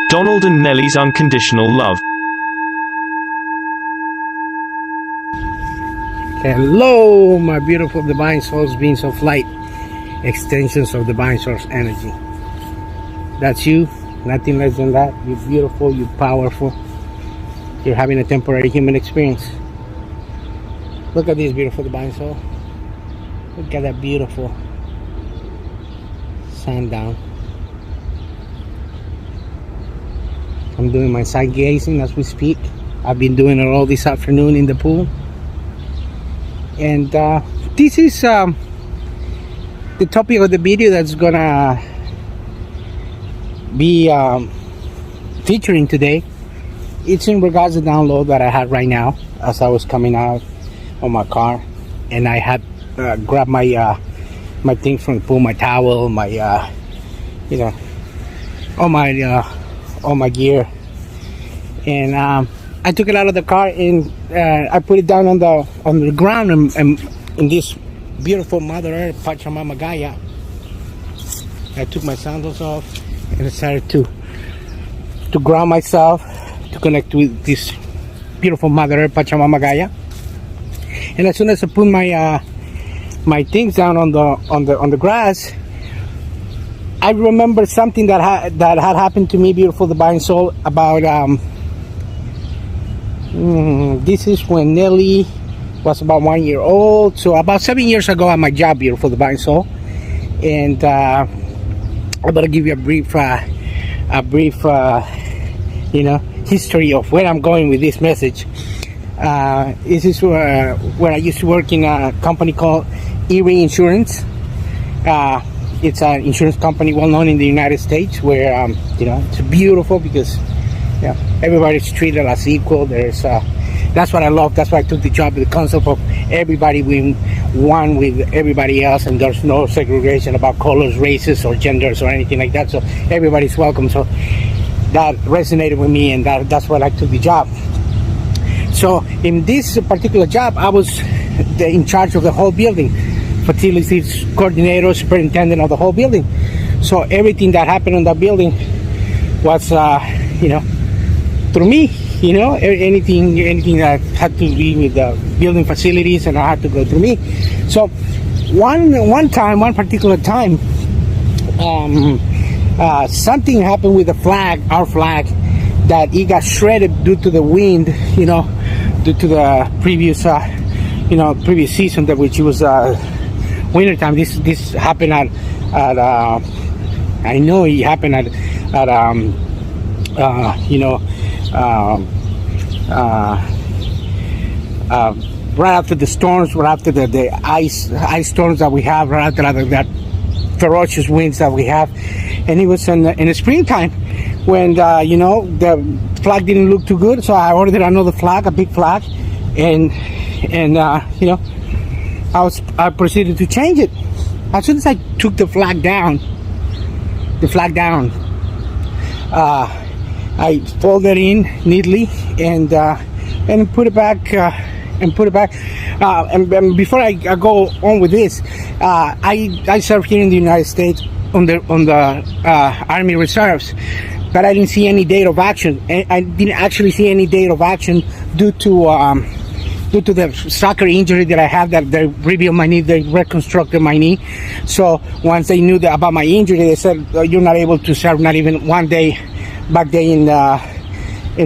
Donald and Nelly's Unconditional Love. Hello, my beautiful divine souls, beings of light, extensions of divine source energy. That's you, nothing less than that. You're beautiful, you're powerful. You're having a temporary human experience. Look at this beautiful divine soul. Look at that beautiful sundown. I'm doing my side gazing as we speak. I've been doing it all this afternoon in the pool. And this is the topic of the video that's gonna be featuring today. It's in regards to the download that I had right now as I was coming out of my car, and I had grabbed my my things from the pool, my towel, my you know, all my gear, and I took it out of the car and I put it down on the ground and in this beautiful Mother Earth Pachamama Gaia. I took my sandals off and I started to ground myself, to connect with this beautiful Mother Earth Pachamama Gaia. And as soon as I put my my things down on the grass, I remember something that had happened to me, beautiful divine soul, about this is when Nelly was about 1 year old, so about 7 years ago at my job, beautiful divine soul. And I'm gonna give you a brief you know, history of where I'm going with this message. This is where I used to work in a company called Erie Insurance. It's an insurance company well known in the United States, where you know, it's beautiful because everybody's treated as equal. There's that's what I love. That's why I took the job, the concept of everybody being one with everybody else, and there's no segregation about colors, races, or genders or anything like that. So everybody's welcome. So that resonated with me, and that's why I took the job. So in this particular job, I was in charge of the whole building, facilities coordinator, superintendent of the whole building. So everything that happened in that building was you know, through me. You know, anything that had to be with the building facilities, and I had to go through me. So one particular time, something happened with the flag, our flag, that it got shredded due to the wind. You know, due to the previous previous season, that which was winter time. This happened at I know it happened at you know, right after the storms, right after the ice storms that we have, right after that ferocious winds that we have. And it was in the springtime when you know, the flag didn't look too good, so I ordered another flag, a big flag, and you know, I proceeded to change it. As soon as I took the flag down, I folded in neatly and put it back. And before I go on with this, I served here in the United States on the Army Reserves, but I didn't see any date of action. I didn't actually see any date of action due to the soccer injury that I have, that they rebuilt my knee, they reconstructed my knee. So once they knew about my injury, they said, you're not able to serve, not even 1 day. Back there in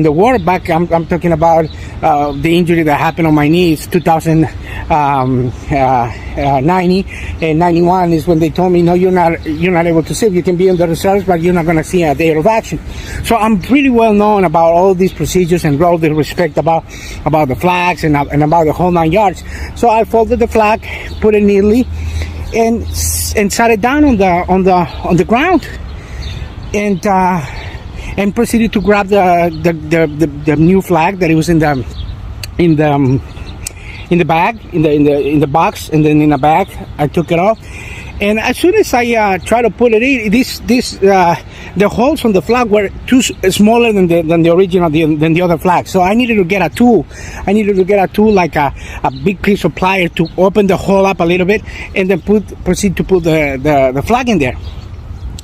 the war, back I'm talking about the injury that happened on my knees, 1990 and 91 is when they told me, no, you're not able to serve. You can be in the reserves, but you're not going to see a day of action. So I'm pretty well known about all these procedures and all the respect about the flags and about the whole 9 yards. So I folded the flag, put it neatly, and sat it down on the ground, and proceeded to grab the new flag that it was in the bag, in the box, and then in the bag. I took it off, and as soon as I tried to put it in, the holes on the flag were too smaller than the original, than the other flag. So I needed to get a tool. Like a big piece of pliers to open the hole up a little bit, and then proceed to put the flag in there.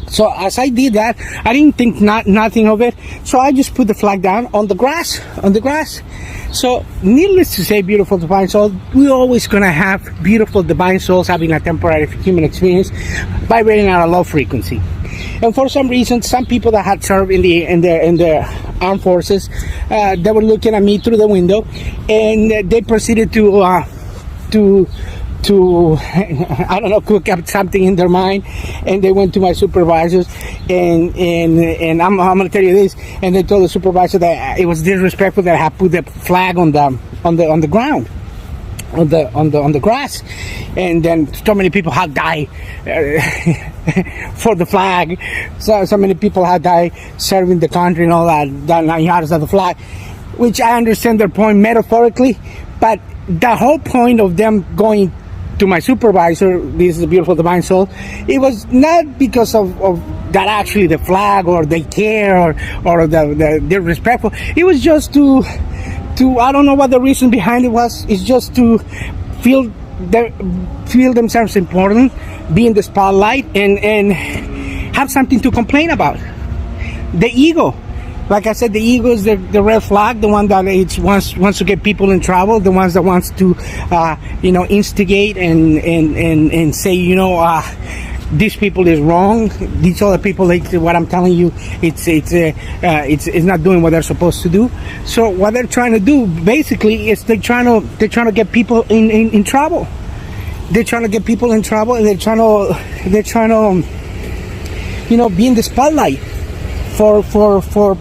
So as I did that, I didn't think nothing of it. So I just put the flag down on the grass, So needless to say, beautiful divine soul, we're always gonna have beautiful divine souls having a temporary human experience, vibrating at a low frequency. And for some reason, some people that had served in the armed forces, they were looking at me through the window, and they proceeded to I don't know, cook up something in their mind, and they went to my supervisors, and I'm gonna tell you this, and they told the supervisor that it was disrespectful that I had put the flag on the ground, on the grass, and then so many people had died for the flag. So many people had died serving the country and all that 9 yards of the flag, which I understand their point metaphorically, but the whole point of them going to my supervisor, this is a beautiful divine soul, it was not because of that actually the flag or they care or they're respectful. It was just to I don't know what the reason behind it was. It's just to feel themselves important, be in the spotlight, and have something to complain about. The ego. Like I said, the ego is the red flag, the one that wants to get people in trouble, the ones that wants to, instigate and say, these people is wrong. These other people, like what I'm telling you, it's not doing what they're supposed to do. So what they're trying to do basically is they're trying to get people in trouble. They're trying to get people in trouble, and they're trying to be in the spotlight. For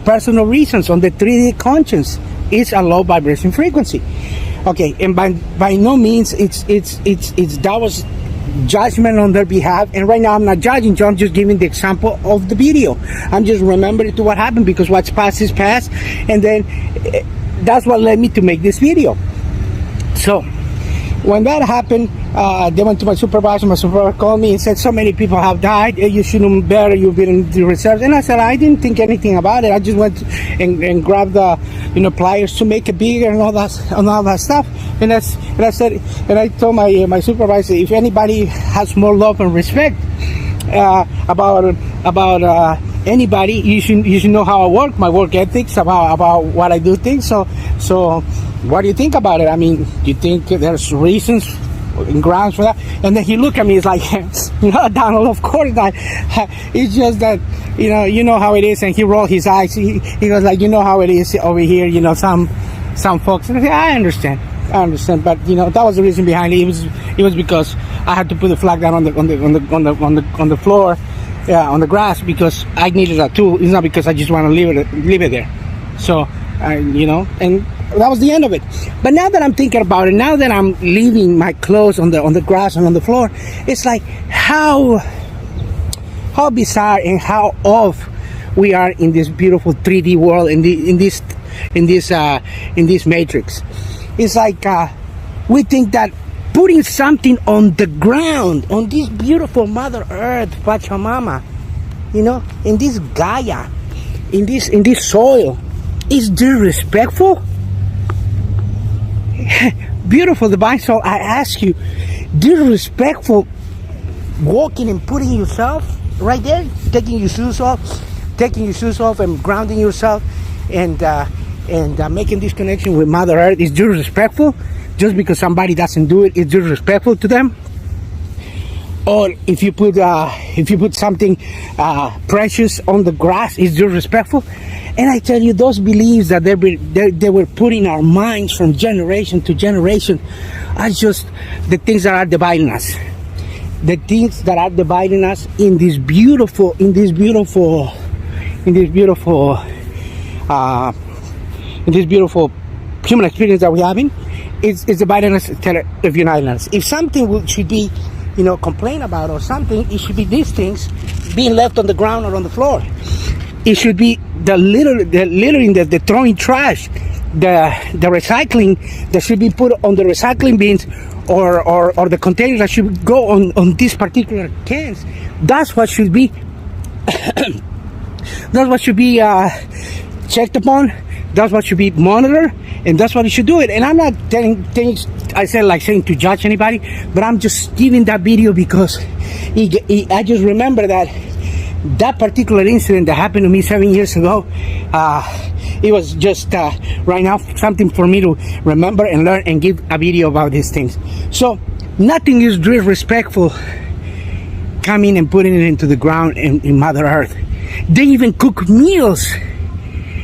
personal reasons on the 3D conscience. It's a low vibration frequency. Okay, and by no means it's that was judgment on their behalf. And right now I'm not judging, I'm just giving the example of the video. I'm just remembering to what happened, because what's past is past, and then that's what led me to make this video. So when that happened, they went to my supervisor. My supervisor called me and said, so many people have died. You should know better. You've been in the reserves. And I said, I didn't think anything about it. I just went and grabbed the pliers to make it bigger and all that stuff. And I said, and I told my supervisor, if anybody has more love and respect about anybody, you should know how I work, my work ethics, about what I do things. So what do you think about it? I mean, do you think there's reasons and grounds for that? And then he looked at me, it's like, Donald, of course not. It's just that, you know how it is. And he rolled his eyes. He goes like, you know how it is over here, some folks. And I said, I understand. But that was the reason behind it. It was because I had to put the flag down on the floor, on the grass, because I needed a tool. It's not because I just want to leave it there. So, and that was the end of it. But now that I'm thinking about it, now that I'm leaving my clothes on the grass and on the floor, it's like how bizarre and how off we are in this beautiful 3D world, in this matrix. It's like we think that putting something on the ground, on this beautiful Mother Earth, Pachamama, in this Gaia, in this soil, is disrespectful. Beautiful divine soul, I ask you, disrespectful walking and putting yourself right there, taking your shoes off and grounding yourself and making this connection with Mother Earth is disrespectful. Just because somebody doesn't do it, it's disrespectful to them. Or if you put something precious on the grass, it's disrespectful. And I tell you, those beliefs that they were put in our minds from generation to generation are just the things that are dividing us. The things that are dividing us in this beautiful human experience that we're having. Is dividing us instead of uniting us. If something should be, complained about or something, it should be these things being left on the ground or on the floor. It should be the littering, the throwing trash, the recycling that should be put on the recycling bins or the containers that should go on these particular cans. That's what should be. That's what should be checked upon. That's what should be monitored, and that's what you should do it. And I'm not telling things saying to judge anybody, but I'm just giving that video because I just remember that that particular incident that happened to me 7 years ago, it was just right now something for me to remember and learn and give a video about these things. So nothing is disrespectful coming and putting it into the ground in Mother Earth. They even cook meals.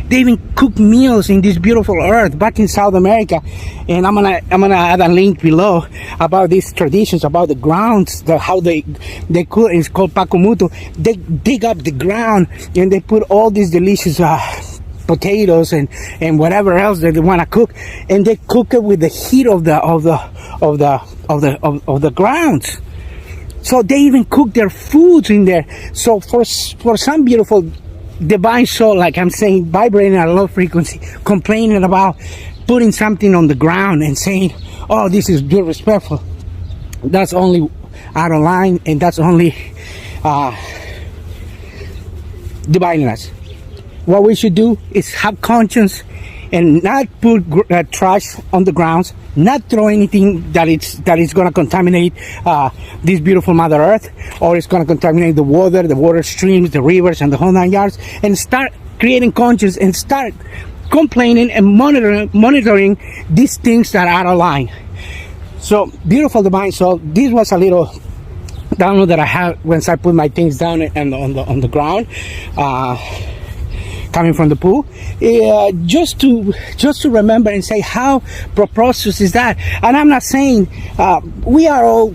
They even cook meals in this beautiful earth back in South America, and I'm gonna add a link below about these traditions, about the grounds, how they cook. It's called Pakumutu. They dig up the ground and they put all these delicious potatoes and whatever else that they want to cook, and they cook it with the heat of the grounds. So they even cook their foods in there. So for some beautiful divine soul, like I'm saying, vibrating at a low frequency, complaining about putting something on the ground and saying, oh, this is disrespectful, that's only out of line, and that's only dividing us. What we should do is have conscience and not put trash on the grounds, not throw anything that is going to contaminate this beautiful Mother Earth, or it's going to contaminate the water streams, the rivers, and the whole 9 yards, and start creating conscience and start complaining and monitoring these things that are out of line. So, beautiful divine soul, this was a little download that I had once I put my things down on the ground. Coming from the pool, just to remember and say how preposterous is that. And I'm not saying we are all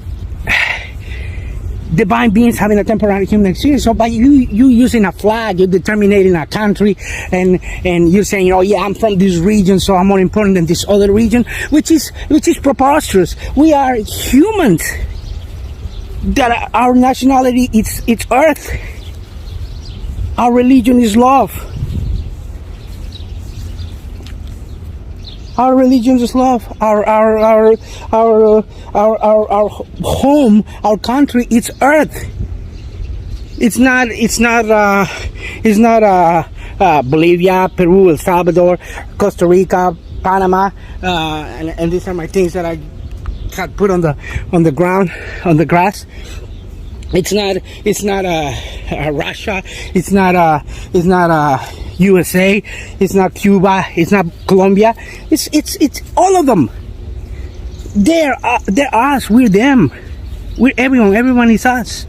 divine beings having a temporary human experience. So by you using a flag, you're determining a country, and you're saying, oh yeah, I'm from this region, so I'm more important than this other region, which is preposterous. We are humans. That our nationality it's earth. Our religion is love. Our religion is love. Our home, our country, it's earth. It's not Bolivia, Peru, El Salvador, Costa Rica, Panama, and these are my things that I had put on the ground, on the grass. It's not Russia. It's not USA. It's not Cuba. It's not Colombia. It's all of them. They're us. We're them. We're everyone. Everyone is us.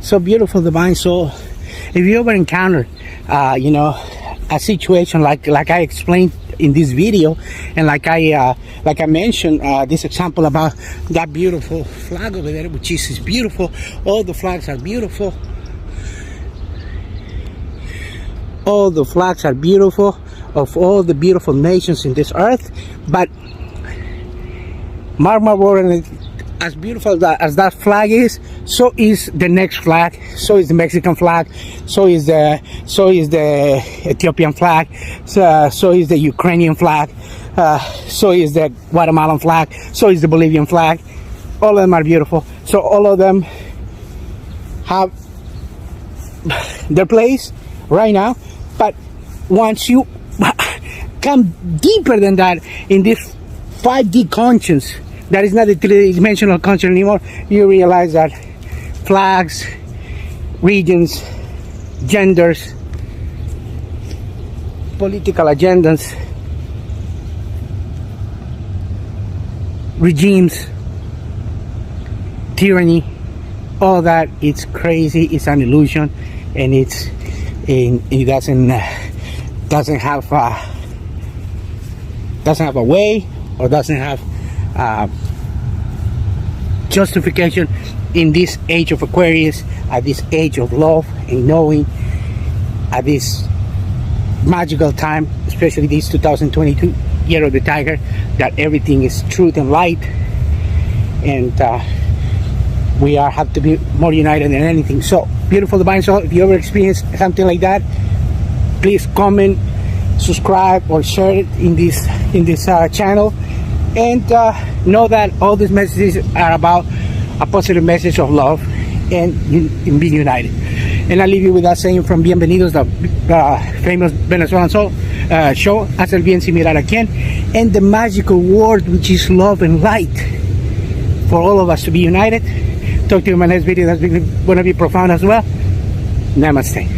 So beautiful, divine soul. If you ever encounter, a situation like I explained in this video, and like I mentioned this example about that beautiful flag over there, which is beautiful. All the flags are beautiful. All the flags are beautiful of all the beautiful nations in this earth. But mark my word, as beautiful as that flag is, so is the next flag. So is the Mexican flag. So is the Ethiopian flag. So is the Ukrainian flag. So is the Guatemalan flag. So is the Bolivian flag. All of them are beautiful. So all of them have their place right now. But once you come deeper than that in this 5D conscience, that is not a three-dimensional conscience anymore, you realize that flags, regions, genders, political agendas, regimes, tyranny, all that, it's crazy, it's an illusion, and it doesn't have a way, or doesn't have justification in this age of Aquarius, at this age of love and knowing, at this magical time, especially this 2022 year of the tiger, that everything is truth and light, and we have to be more united than anything. So beautiful divine soul, if you ever experience something like that, please comment, subscribe, or share it in this channel, and know that all these messages are about a positive message of love and being united. And I leave you with that saying from Bienvenidos, the famous Venezuelan soul show, Haz el bien sin mirar a quién, and the magical word which is love and light, for all of us to be united. Talk to you in my next video. That's going to be profound as well. Namaste.